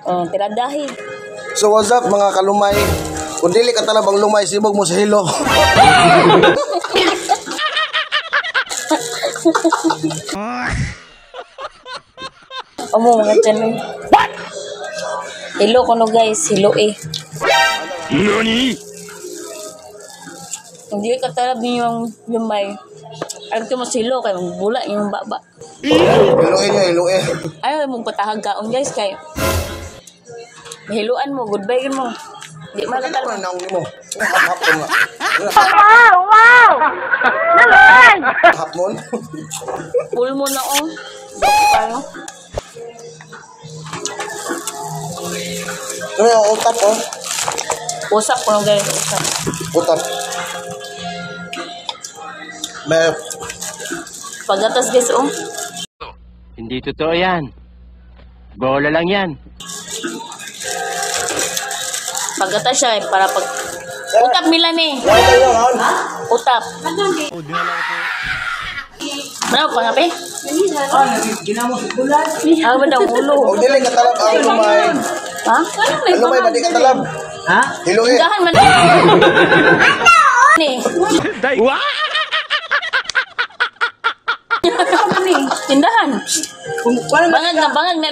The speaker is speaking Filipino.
Oh, tiradahi. So what's up mga kalumay? Kung dili ka talabang lumay, sibog mo sa hilo. Amo mga channel. What? Hilo ko no guys, hilo eh. Nani? Hindi ka talab yung lumay. Alam ko mo silo kay bula yung baba. Hiluin nyo, hiluin. Ayaw mong patahag kaon guys kay hiluan mo, goodbye yun mo. Di Bakit malatal naman naong mo? Hapon nga. Wow! Naman! Hapon? Pull mo na oh. Paano? Ano yung utap oh? Usap ko no guys, usap. Utap. May Pagatas guys oh. Hindi totoo yan. Bola lang yan. Pagatas siya eh, para pag... Utap Milan eh. Utap. Ano pa nga pe? Ano ba daw ulo? O dili ka talab ang lumay. Ha? Ang lumay ba di ka talab? Ha? Hiluin. Tindahan man. Ni. Tindahan. Bangag na